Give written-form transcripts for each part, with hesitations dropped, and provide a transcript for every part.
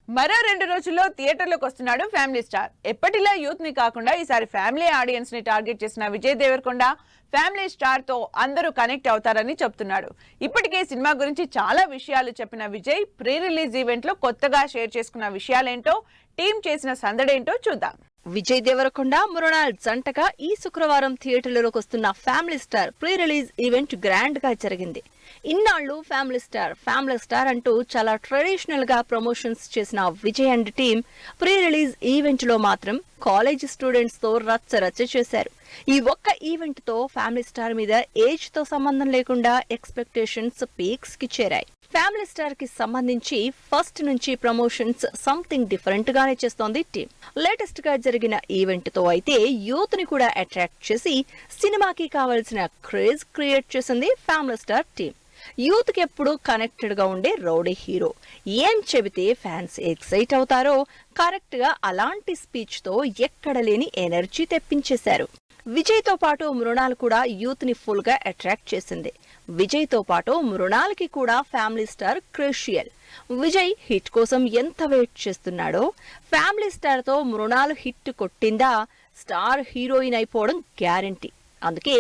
మరో 2 రోజుల్లో థియేటర్లోకి వస్తున్నాడు ఫ్యామిలీ స్టార్. ఎప్పటిలా యూత్ ని కాకుండా ఈసారి ఫ్యామిలీ ఆడియన్స్ ని టార్గెట్ చేసిన విజయ్ దేవరకొండ ఫ్యామిలీ స్టార్ తో అందరూ కనెక్ట్ అవుతారని చెప్తున్నాడు. ఇప్పటికే సినిమా గురించి చాలా విషయాలు చెప్పిన విజయ్ ప్రీ రిలీజ్ ఈవెంట్ లో కొత్తగా షేర్ చేసుకున్న విషయాలేంటో, టీం చేసిన సందడేంటో చూద్దాం. విజయ్ దేవరకొండ మృణాల్ జంటగా ఈ శుక్రవారం థియేటర్లలోకి వస్తున్న family star pre release event grand గా జరిగింది. ఇన్నాళ్లు ఫ్యామిలీ స్టార్ అంటూ చాలా ట్రెడిషనల్ గా ప్రమోషన్స్ చేసిన Vijay and team pre release event లో మాత్రం కాలేజ్ స్టూడెంట్స్ తో రచ్చ చేశారు. ఈ ఒక్క ఈవెంట్ తో ఫ్యామిలీ స్టార్ మీద ఏజ్ తో సంబంధం లేకుండా ఎక్స్పెక్టేషన్స్ పీక్స్ కి చేరాయి. ఫ్యామిలీ స్టార్ కి సంబంధించి ఫస్ట్ నుంచి ప్రమోషన్స్ సంథింగ్ డిఫరెంట్ గానే చేస్తోంది టీం. లేటెస్ట్ గా జరిగిన ఈవెంట్ తో అయితే యూత్ ని కూడా అట్రాక్ట్ చేసి సినిమాకి కావాల్సిన క్రేజ్ క్రియేట్ చేసింది ఫ్యామిలీ స్టార్ టీం. యూత్ కి ఎప్పుడు కనెక్టెడ్ గా ఉండే రౌడీ హీరో ఏం చెబితే ఫ్యాన్స్ ఎక్సైట్ అవుతారో కరెక్ట్ గా అలాంటి స్పీచ్ తో ఎక్కడ లేని ఎనర్జీ తెప్పించేశారు. విజయ్ తో పాటు మృణాల్ కూడా యూత్ ని ఫుల్ గా అట్రాక్ట్ చేసింది. విజయ్ తో పాటు మృణాల్ కి కూడా family star crucial. Vijay hit కోసం ఎంత వెయిట్ చేస్తున్నాడో, ఫ్యామిలీ స్టార్ తో మృణాల్ హిట్ కొట్టిందా స్టార్ హీరోయిన్ అయిపోవడం గ్యారంటీ. అందుకే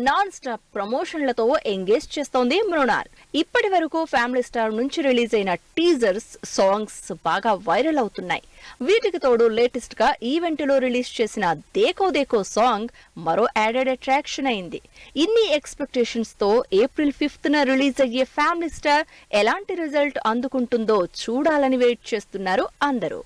నాన్ స్టాప్ ప్రమోషన్లతో ఎంగేజ్ చేస్తోంది మృణాల్. ఇప్పటి వరకు ఫ్యామిలీ స్టార్ నుంచి రిలీజ్ అయిన టీజర్స్, సాంగ్స్ బాగా వైరల్ అవుతున్నాయి. వీటికి తోడు లేటెస్ట్ గా ఈవెంట్ లో రిలీజ్ చేసిన దేకో దేకో సాంగ్ మరో యాడెడ్ అట్రాక్షన్ అయింది. ఇన్ని ఎక్స్పెక్టేషన్స్ తో ఏప్రిల్ 5th రిలీజ్ అయ్యే ఫ్యామిలీ స్టార్ ఎలాంటి రిజల్ట్ అందుకుంటుందో చూడాలని వెయిట్ చేస్తున్నారు అందరూ.